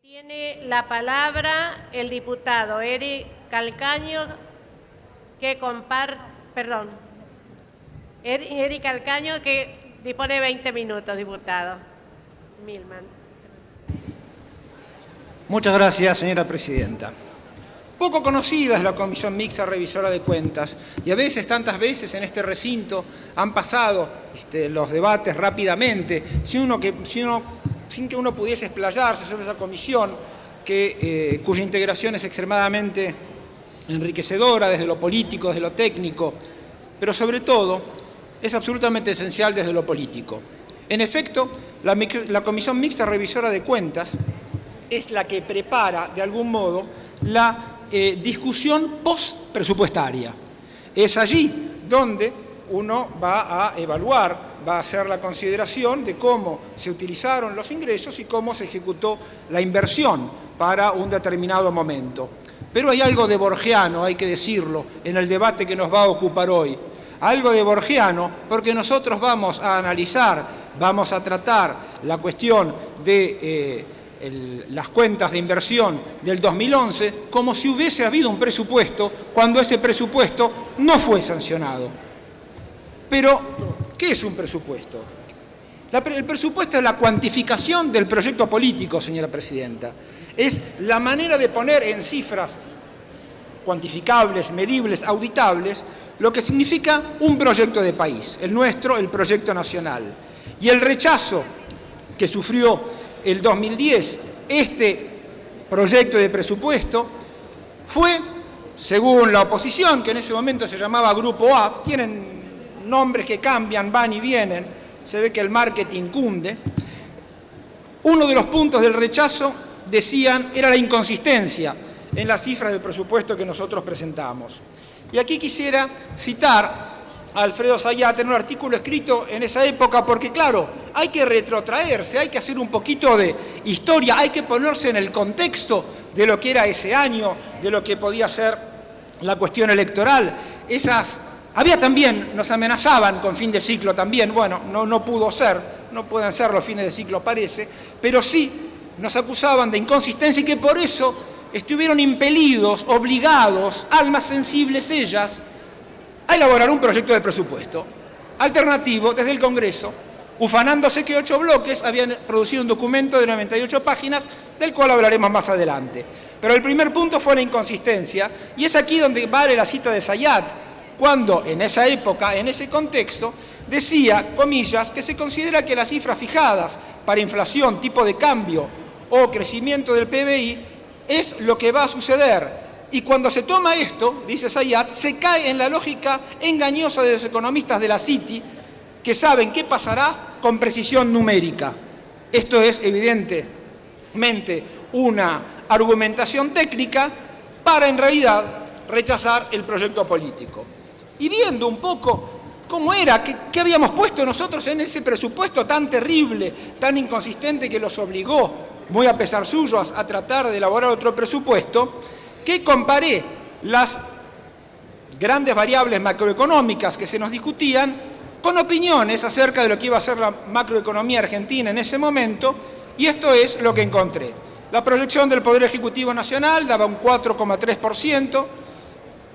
Tiene la palabra el diputado Eric Calcaño, que Eric Calcaño, que dispone de 20 minutos, diputado. Milman. Muchas gracias, señora presidenta. Poco conocida es la Comisión Mixta Revisora de Cuentas y a veces, tantas veces en este recinto han pasado los debates rápidamente, sin que uno pudiese explayarse sobre esa comisión cuya integración es extremadamente enriquecedora desde lo político, desde lo técnico, pero sobre todo es absolutamente esencial desde lo político. En efecto, la Comisión Mixta Revisora de Cuentas es la que prepara, de algún modo, la discusión postpresupuestaria. Es allí donde uno va a evaluar, va a hacer la consideración de cómo se utilizaron los ingresos y cómo se ejecutó la inversión para un determinado momento. Pero hay algo de borgiano, hay que decirlo, en el debate que nos va a ocupar hoy. Algo de borgiano porque nosotros vamos a analizar, vamos a tratar la cuestión de las cuentas de inversión del 2011 como si hubiese habido un presupuesto cuando ese presupuesto no fue sancionado. Pero, ¿qué es un presupuesto? El presupuesto es la cuantificación del proyecto político, señora presidenta. Es la manera de poner en cifras cuantificables, medibles, auditables, lo que significa un proyecto de país, el nuestro, el proyecto nacional. Y el rechazo que sufrió el 2010 este proyecto de presupuesto fue, según la oposición, que en ese momento se llamaba Grupo A, tienen nombres que cambian, van y vienen, se ve que el marketing cunde. Uno de los puntos del rechazo, decían, era la inconsistencia en las cifras del presupuesto que nosotros presentamos. Y aquí quisiera citar a Alfredo Zayat en un artículo escrito en esa época, porque claro, hay que retrotraerse, hay que hacer un poquito de historia, hay que ponerse en el contexto de lo que era ese año, de lo que podía ser la cuestión electoral. Había también, nos amenazaban con fin de ciclo también, bueno, no pudo ser, no pueden ser los fines de ciclo parece, pero sí nos acusaban de inconsistencia y que por eso estuvieron impelidos, obligados, almas sensibles ellas, a elaborar un proyecto de presupuesto alternativo desde el Congreso, ufanándose que 8 bloques habían producido un documento de 98 páginas, del cual hablaremos más adelante. Pero el primer punto fue la inconsistencia, y es aquí donde vale la cita de Zayat, cuando en esa época, en ese contexto, decía, comillas, que se considera que las cifras fijadas para inflación, tipo de cambio o crecimiento del PBI es lo que va a suceder. Y cuando se toma esto, dice Zayat, se cae en la lógica engañosa de los economistas de la Citi, que saben qué pasará con precisión numérica. Esto es, evidentemente, una argumentación técnica para, en realidad, rechazar el proyecto político. Y viendo un poco cómo era, qué habíamos puesto nosotros en ese presupuesto tan terrible, tan inconsistente, que los obligó, muy a pesar suyo, a tratar de elaborar otro presupuesto, que comparé las grandes variables macroeconómicas que se nos discutían con opiniones acerca de lo que iba a ser la macroeconomía argentina en ese momento, y esto es lo que encontré. La proyección del Poder Ejecutivo Nacional daba un 4,3%,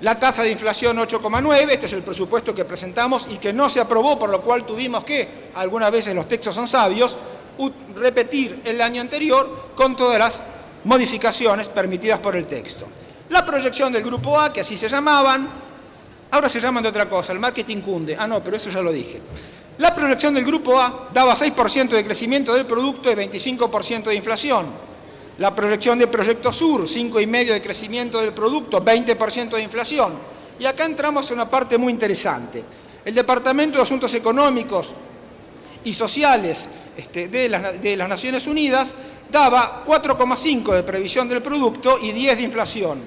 la tasa de inflación 8,9%, este es el presupuesto que presentamos y que no se aprobó, por lo cual tuvimos que, algunas veces los textos son sabios, repetir el año anterior con todas las modificaciones permitidas por el texto. La proyección del Grupo A, que así se llamaban, ahora se llaman de otra cosa, el marketing cunde. No, pero eso ya lo dije. La proyección del Grupo A daba 6% de crecimiento del producto y 25% de inflación. La proyección del Proyecto Sur, 5,5% de crecimiento del producto, 20% de inflación. Y acá entramos en una parte muy interesante. El Departamento de Asuntos Económicos y Sociales de las Naciones Unidas daba 4,5% de previsión del producto y 10% de inflación.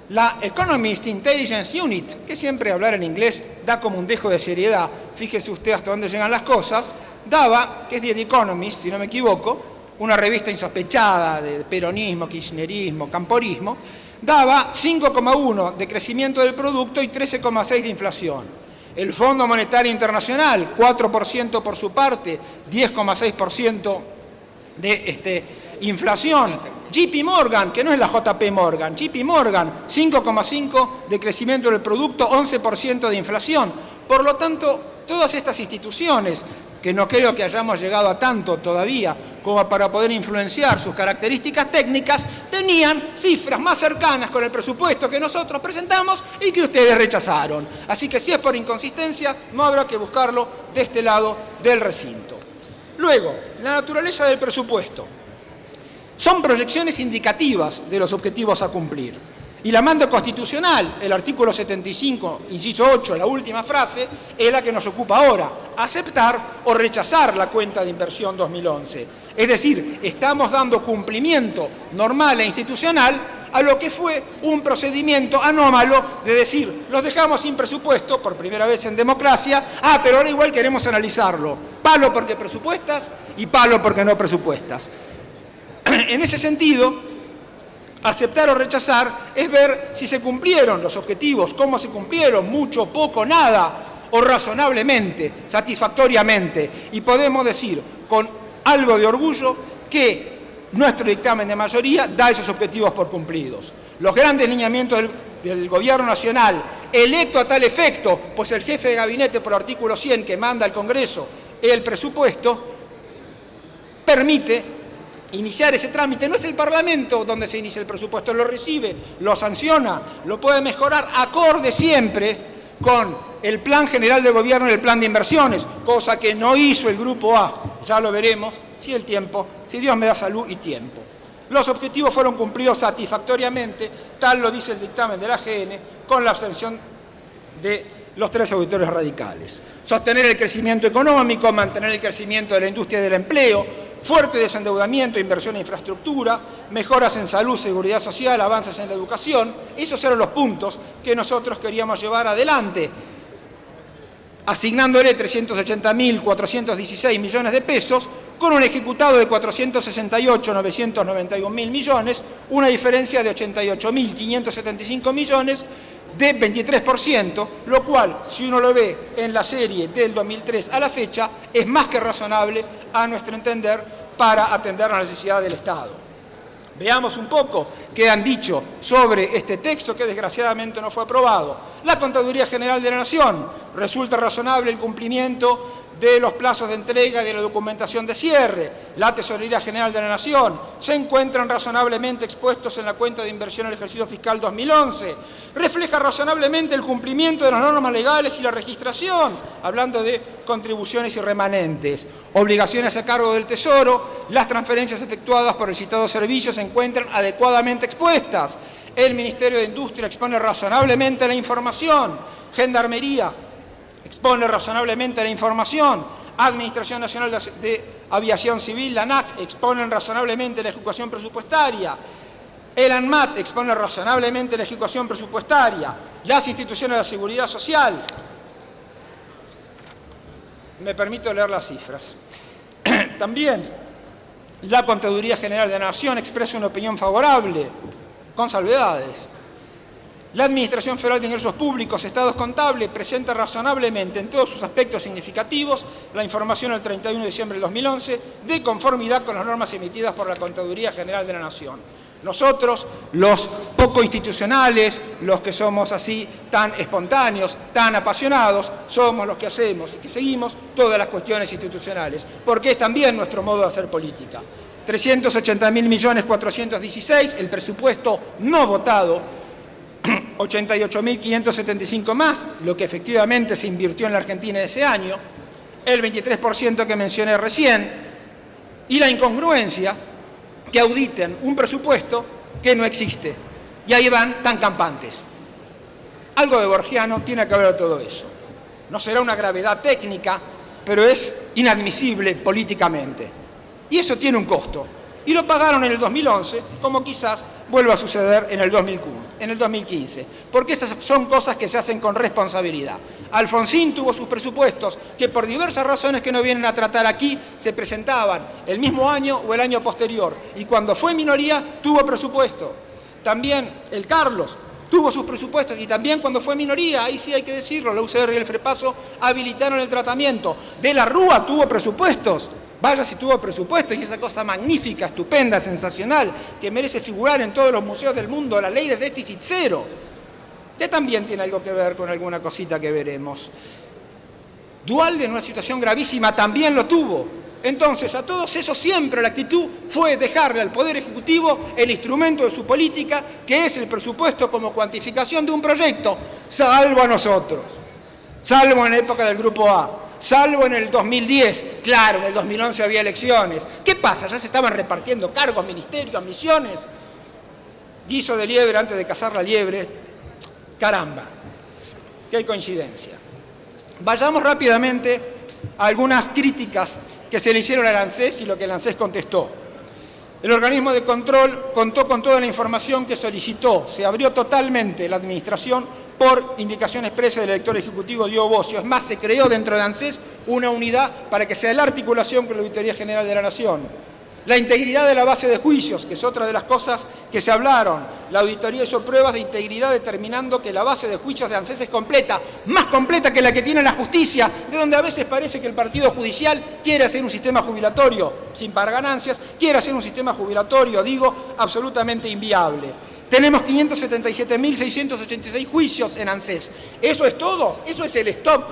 La Economist Intelligence Unit, que siempre hablar en inglés da como un dejo de seriedad, fíjese usted hasta dónde llegan las cosas, daba, que es The Economist, si no me equivoco, una revista insospechada de peronismo, kirchnerismo, camporismo, daba 5,1% de crecimiento del producto y 13,6% de inflación. El Fondo Monetario Internacional, 4% por su parte, 10,6% de inflación, JP Morgan, que no es la JP Morgan, JP Morgan, 5,5% de crecimiento del producto, 11% de inflación. Por lo tanto, todas estas instituciones, que no creo que hayamos llegado a tanto todavía como para poder influenciar sus características técnicas, tenían cifras más cercanas con el presupuesto que nosotros presentamos y que ustedes rechazaron. Así que si es por inconsistencia, no habrá que buscarlo de este lado del recinto. Luego, la naturaleza del presupuesto. Son proyecciones indicativas de los objetivos a cumplir. Y la manda constitucional, el artículo 75, inciso 8, la última frase, es la que nos ocupa ahora, aceptar o rechazar la cuenta de inversión 2011. Es decir, estamos dando cumplimiento normal e institucional a lo que fue un procedimiento anómalo de decir, los dejamos sin presupuesto, por primera vez en democracia, pero ahora igual queremos analizarlo. Palo porque presupuestas y palo porque no presupuestas. En ese sentido, aceptar o rechazar es ver si se cumplieron los objetivos, cómo se cumplieron, mucho, poco, nada, o razonablemente, satisfactoriamente. Y podemos decir con algo de orgullo que nuestro dictamen de mayoría da esos objetivos por cumplidos. Los grandes lineamientos del Gobierno Nacional, electo a tal efecto, pues el jefe de gabinete por artículo 100 que manda al Congreso el presupuesto, permite iniciar ese trámite. No es el Parlamento donde se inicia el presupuesto, lo recibe, lo sanciona, lo puede mejorar acorde siempre con el Plan General de Gobierno y el Plan de Inversiones, cosa que no hizo el Grupo A. Ya lo veremos si Dios me da salud y tiempo. Los objetivos fueron cumplidos satisfactoriamente, tal lo dice el dictamen de la AGN, con la abstención de los 3 auditores radicales. Sostener el crecimiento económico, mantener el crecimiento de la industria y del empleo, fuerte desendeudamiento, inversión en infraestructura, mejoras en salud, seguridad social, avances en la educación. Esos eran los puntos que nosotros queríamos llevar adelante, asignándole 380.416 millones de pesos con un ejecutado de 468.991 millones, una diferencia de 88.575 millones, de 23%, lo cual, si uno lo ve en la serie del 2003 a la fecha, es más que razonable, a nuestro entender, para atender la necesidad del Estado. Veamos un poco qué han dicho sobre este texto que desgraciadamente no fue aprobado. La Contaduría General de la Nación: resulta razonable el cumplimiento de los plazos de entrega de la documentación de cierre. La Tesorería General de la Nación: se encuentran razonablemente expuestos en la cuenta de inversión del ejercicio fiscal 2011. Refleja razonablemente el cumplimiento de las normas legales y la registración, hablando de contribuciones y remanentes. Obligaciones a cargo del Tesoro: las transferencias efectuadas por el citado servicio se encuentran adecuadamente expuestas. El Ministerio de Industria expone razonablemente la información. Gendarmería expone razonablemente la información. Administración Nacional de Aviación Civil, la ANAC, exponen razonablemente la ejecución presupuestaria. El ANMAT expone razonablemente la ejecución presupuestaria. Las instituciones de la Seguridad Social. Me permito leer las cifras. También la Contaduría General de la Nación expresa una opinión favorable, con salvedades. La Administración Federal de Ingresos Públicos, Estados Contables, presenta razonablemente en todos sus aspectos significativos la información al 31 de diciembre del 2011 de conformidad con las normas emitidas por la Contaduría General de la Nación. Nosotros, los poco institucionales, los que somos así tan espontáneos, tan apasionados, somos los que hacemos y que seguimos todas las cuestiones institucionales, porque es también nuestro modo de hacer política. 380.416, el presupuesto no votado, 88.575 más, lo que efectivamente se invirtió en la Argentina ese año, el 23% que mencioné recién, y la incongruencia que auditen un presupuesto que no existe. Y ahí van tan campantes. Algo de borgiano tiene que haber de todo eso. No será una gravedad técnica, pero es inadmisible políticamente. Y eso tiene un costo. Y lo pagaron en el 2011, como quizás vuelva a suceder en el 2015. Porque esas son cosas que se hacen con responsabilidad. Alfonsín tuvo sus presupuestos que por diversas razones que no vienen a tratar aquí se presentaban el mismo año o el año posterior. Y cuando fue minoría tuvo presupuesto. También el Carlos tuvo sus presupuestos y también cuando fue minoría, ahí sí hay que decirlo, la UCR y el FREPASO habilitaron el tratamiento. De la Rúa tuvo presupuestos. Vaya si tuvo presupuesto y esa cosa magnífica, estupenda, sensacional, que merece figurar en todos los museos del mundo, la ley de déficit cero, que también tiene algo que ver con alguna cosita que veremos. Duhalde, en una situación gravísima, también lo tuvo. Entonces, a todos esos siempre la actitud fue dejarle al Poder Ejecutivo el instrumento de su política, que es el presupuesto como cuantificación de un proyecto, salvo a nosotros, salvo en la época del Grupo A, salvo en el 2010, claro, en el 2011 había elecciones. ¿Qué pasa? ¿Ya se estaban repartiendo cargos, ministerios, misiones? Guiso de liebre antes de cazar la liebre. Caramba, qué coincidencia. Vayamos rápidamente a algunas críticas que se le hicieron al ANSES y lo que el ANSES contestó. El organismo de control contó con toda la información que solicitó. Se abrió totalmente la administración por indicación expresa del director ejecutivo Diego Bocio. Es más, se creó dentro de ANSES una unidad para que sea la articulación con la Auditoría General de la Nación. La integridad de la base de juicios, que es otra de las cosas que se hablaron. La auditoría hizo pruebas de integridad determinando que la base de juicios de ANSES es completa, más completa que la que tiene la justicia, de donde a veces parece que el partido judicial quiere hacer un sistema jubilatorio sin pagar ganancias, quiere hacer un sistema jubilatorio, digo, absolutamente inviable. Tenemos 577.686 juicios en ANSES. ¿Eso es todo? Eso es el stop.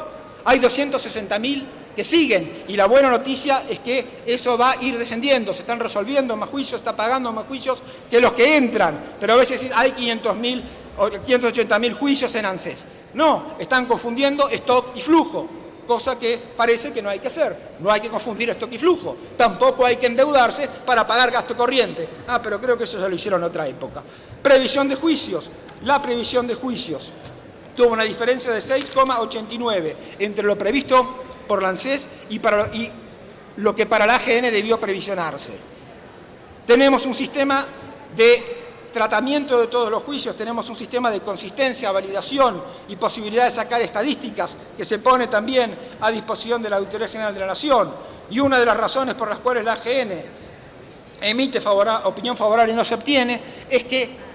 Hay 260.000 que siguen, y la buena noticia es que eso va a ir descendiendo, se están resolviendo más juicios, está pagando más juicios que los que entran, pero a veces hay 500.000 o 580.000 juicios en ANSES. No, están confundiendo stock y flujo, cosa que parece que no hay que hacer. No hay que confundir stock y flujo, tampoco hay que endeudarse para pagar gasto corriente. Pero creo que eso ya lo hicieron en otra época. Previsión de juicios, la previsión de juicios tuvo una diferencia de 6,89 entre lo previsto por la ANSES y lo que para la AGN debió previsionarse. Tenemos un sistema de tratamiento de todos los juicios, tenemos un sistema de consistencia, validación y posibilidad de sacar estadísticas que se pone también a disposición de la Auditoría General de la Nación. Y una de las razones por las cuales la AGN emite opinión favorable y no se obtiene es que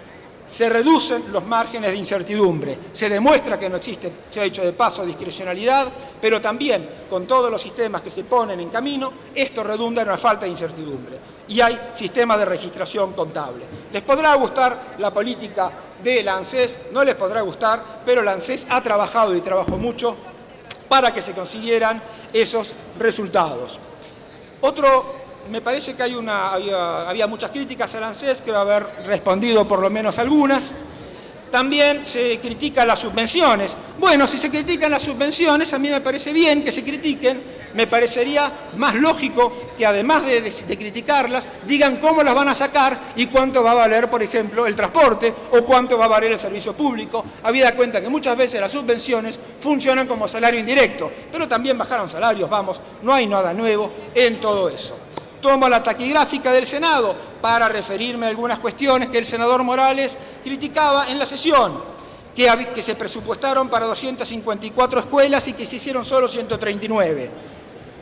se reducen los márgenes de incertidumbre. Se demuestra que no existe, se ha dicho de paso, discrecionalidad, pero también con todos los sistemas que se ponen en camino, esto redunda en una falta de incertidumbre. Y hay sistemas de registración contable. ¿Les podrá gustar la política de la ANSES? No les podrá gustar, pero la ANSES ha trabajado y trabajó mucho para que se consiguieran esos resultados. Me parece que había muchas críticas al ANSES, creo haber respondido por lo menos algunas. También se critican las subvenciones. Bueno, si se critican las subvenciones, a mí me parece bien que se critiquen. Me parecería más lógico que además de criticarlas, digan cómo las van a sacar y cuánto va a valer, por ejemplo, el transporte o cuánto va a valer el servicio público. Habida cuenta que muchas veces las subvenciones funcionan como salario indirecto, pero también bajaron salarios, vamos, no hay nada nuevo en todo eso. Tomo la taquigráfica del Senado para referirme a algunas cuestiones que el senador Morales criticaba en la sesión, que se presupuestaron para 254 escuelas y que se hicieron solo 139.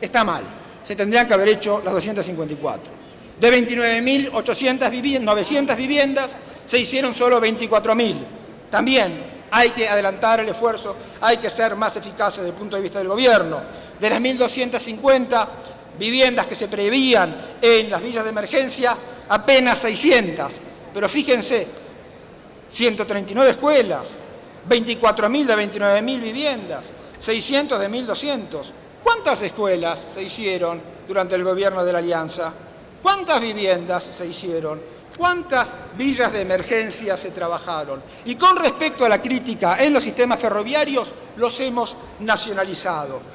Está mal, se tendrían que haber hecho las 254. De 29.900 viviendas, se hicieron solo 24.000. También hay que adelantar el esfuerzo, hay que ser más eficaces desde el punto de vista del gobierno. De las 1.250 viviendas que se prevían en las villas de emergencia, apenas 600. Pero fíjense, 139 escuelas, 24.000 de 29.000 viviendas, 600 de 1.200. ¿Cuántas escuelas se hicieron durante el gobierno de la Alianza? ¿Cuántas viviendas se hicieron? ¿Cuántas villas de emergencia se trabajaron? Y con respecto a la crítica en los sistemas ferroviarios, los hemos nacionalizado.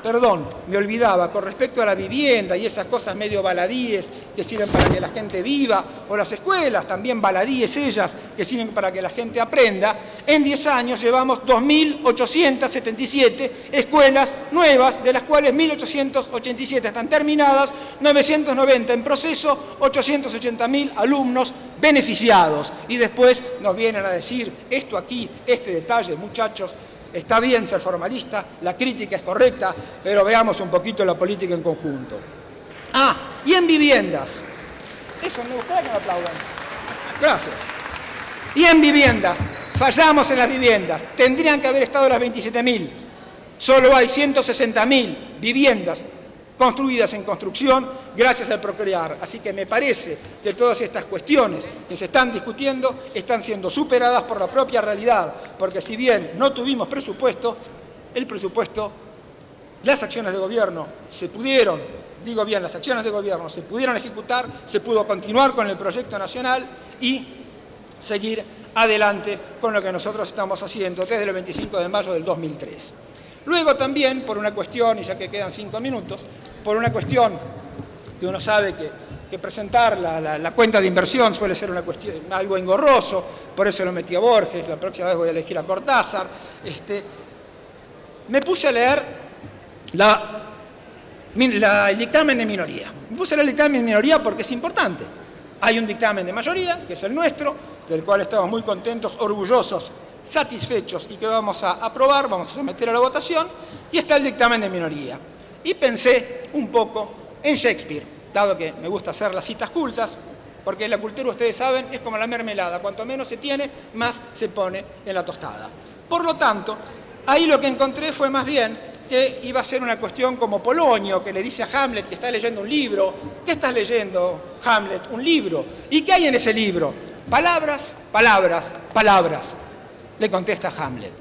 Perdón, me olvidaba, con respecto a la vivienda y esas cosas medio baladíes que sirven para que la gente viva, o las escuelas, también baladíes ellas, que sirven para que la gente aprenda, en 10 años llevamos 2.877 escuelas nuevas, de las cuales 1.887 están terminadas, 990 en proceso, 880.000 alumnos beneficiados. Y después nos vienen a decir, esto aquí, este detalle, muchachos, está bien ser formalista, la crítica es correcta, pero veamos un poquito la política en conjunto. Y en viviendas. Eso me gustaría que me aplaudan. Gracias. Y en viviendas. Fallamos en las viviendas. Tendrían que haber estado las 27.000. Solo hay 160.000 viviendas construidas en construcción gracias al Procrear. Así que me parece que todas estas cuestiones que se están discutiendo están siendo superadas por la propia realidad, porque si bien no tuvimos presupuesto, las acciones de gobierno se pudieron, las acciones de gobierno se pudieron ejecutar, se pudo continuar con el proyecto nacional y seguir adelante con lo que nosotros estamos haciendo desde el 25 de mayo del 2003. Luego también, por una cuestión, y ya que quedan 5 minutos, por una cuestión que uno sabe que presentar la cuenta de inversión suele ser una cuestión, algo engorroso, por eso lo metí a Borges, la próxima vez voy a elegir a Cortázar, me puse a leer el dictamen de minoría. Me puse a leer el dictamen de minoría porque es importante. Hay un dictamen de mayoría, que es el nuestro, del cual estamos muy contentos, orgullosos, satisfechos y que vamos a aprobar, vamos a someter a la votación, y está el dictamen de minoría. Y pensé un poco en Shakespeare, dado que me gusta hacer las citas cultas, porque la cultura, ustedes saben, es como la mermelada, cuanto menos se tiene, más se pone en la tostada. Por lo tanto, ahí lo que encontré fue más bien que iba a ser una cuestión como Polonio, que le dice a Hamlet que está leyendo un libro. ¿Qué estás leyendo, Hamlet? Un libro. ¿Y qué hay en ese libro? Palabras, palabras, palabras, le contesta Hamlet.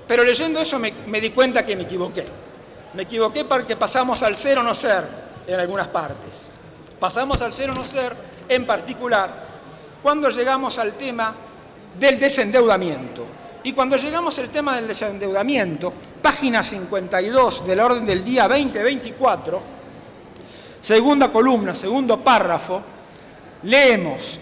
Pero leyendo eso me di cuenta que me equivoqué. Me equivoqué porque pasamos al ser o no ser en algunas partes. Pasamos al ser o no ser, en particular, cuando llegamos al tema del desendeudamiento. Y cuando llegamos al tema del desendeudamiento, página 52 de la orden del día 2024, segunda columna, segundo párrafo, leemos: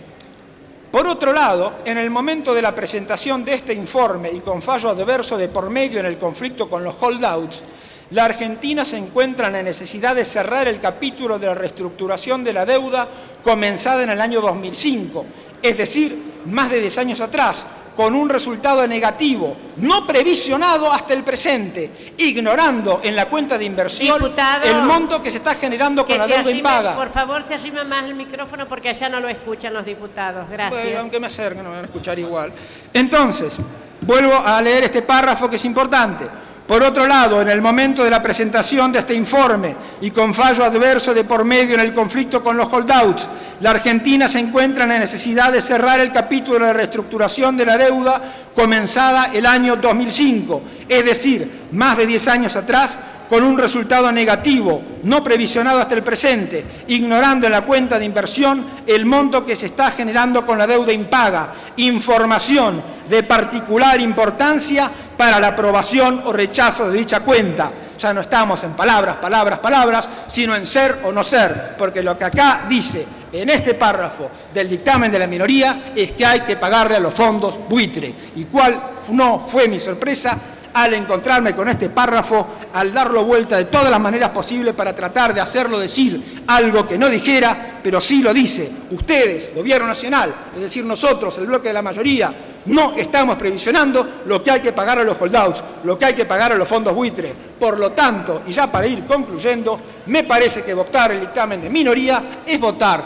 por otro lado, en el momento de la presentación de este informe y con fallo adverso de por medio en el conflicto con los holdouts, la Argentina se encuentra en la necesidad de cerrar el capítulo de la reestructuración de la deuda comenzada en el año 2005, es decir, más de 10 años atrás, con un resultado negativo, no previsionado hasta el presente, ignorando en la cuenta de inversión el monto que se está generando con la deuda impaga. Por favor, se arrima más el micrófono porque allá no lo escuchan los diputados. Gracias. Bueno, aunque me acerquen, no me van a escuchar igual. Entonces, vuelvo a leer este párrafo que es importante. Por otro lado, en el momento de la presentación de este informe y con fallo adverso de por medio en el conflicto con los holdouts, la Argentina se encuentra en la necesidad de cerrar el capítulo de reestructuración de la deuda comenzada el año 2005, es decir, más de 10 años atrás, con un resultado negativo, no previsionado hasta el presente, ignorando en la cuenta de inversión el monto que se está generando con la deuda impaga, información de particular importancia para la aprobación o rechazo de dicha cuenta. Ya no estamos en palabras, palabras, palabras, sino en ser o no ser, porque lo que acá dice en este párrafo del dictamen de la minoría es que hay que pagarle a los fondos buitre. ¿Y cuál no fue mi sorpresa al encontrarme con este párrafo, al darlo vuelta de todas las maneras posibles para tratar de hacerlo decir algo que no dijera, pero sí lo dice? Ustedes, Gobierno Nacional, es decir, nosotros, el bloque de la mayoría, no estamos previsionando lo que hay que pagar a los holdouts, lo que hay que pagar a los fondos buitre. Por lo tanto, y ya para ir concluyendo, me parece que votar el dictamen de minoría es votar,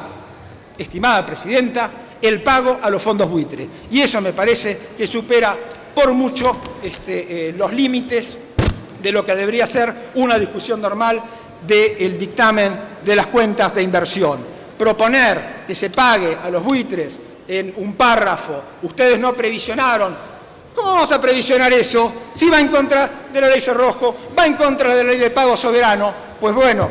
estimada Presidenta, el pago a los fondos buitre. Y eso me parece que supera por mucho los límites de lo que debería ser una discusión normal del dictamen de las cuentas de inversión. Proponer que se pague a los buitres en un párrafo, ustedes no previsionaron. ¿Cómo vamos a previsionar eso si va en contra de la ley Cerrojo, va en contra de la ley de pago soberano? Pues bueno,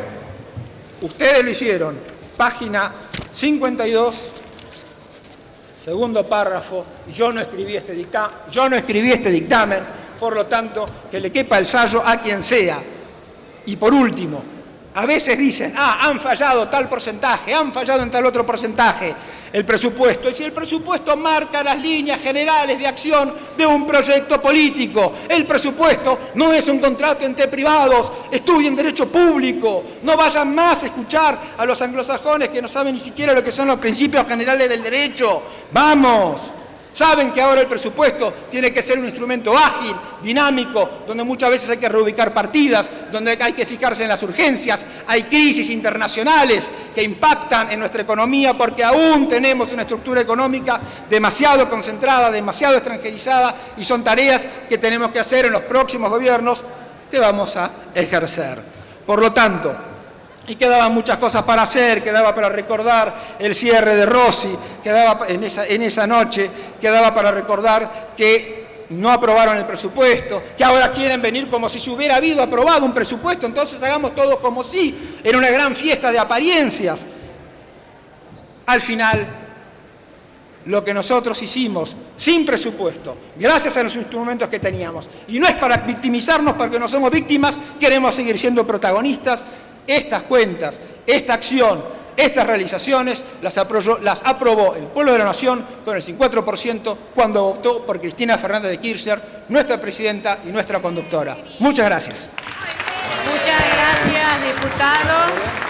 ustedes lo hicieron. Página 52. Segundo párrafo, yo no escribí este dictamen, por lo tanto, que le quepa el sayo a quien sea. Y por último, a veces dicen, han fallado tal porcentaje, han fallado en tal otro porcentaje el presupuesto. Y si el presupuesto marca las líneas generales de acción de un proyecto político, el presupuesto no es un contrato entre privados, estudien derecho público, no vayan más a escuchar a los anglosajones que no saben ni siquiera lo que son los principios generales del derecho. ¡Vamos! Saben que ahora el presupuesto tiene que ser un instrumento ágil, dinámico, donde muchas veces hay que reubicar partidas, donde hay que fijarse en las urgencias, hay crisis internacionales que impactan en nuestra economía porque aún tenemos una estructura económica demasiado concentrada, demasiado extranjerizada, y son tareas que tenemos que hacer en los próximos gobiernos que vamos a ejercer. Por lo tanto, Y quedaban muchas cosas para hacer, quedaba para recordar el cierre de Rossi, quedaba en esa noche, quedaba para recordar que no aprobaron el presupuesto, que ahora quieren venir como si se hubiera habido aprobado un presupuesto, entonces hagamos todo como si, era una gran fiesta de apariencias. Al final, lo que nosotros hicimos sin presupuesto, gracias a los instrumentos que teníamos, y no es para victimizarnos porque no somos víctimas, queremos seguir siendo protagonistas. Estas cuentas, esta acción, estas realizaciones las aprobó el pueblo de la Nación con el 54% cuando votó por Cristina Fernández de Kirchner, nuestra presidenta y nuestra conductora. Muchas gracias. Muchas gracias, diputado.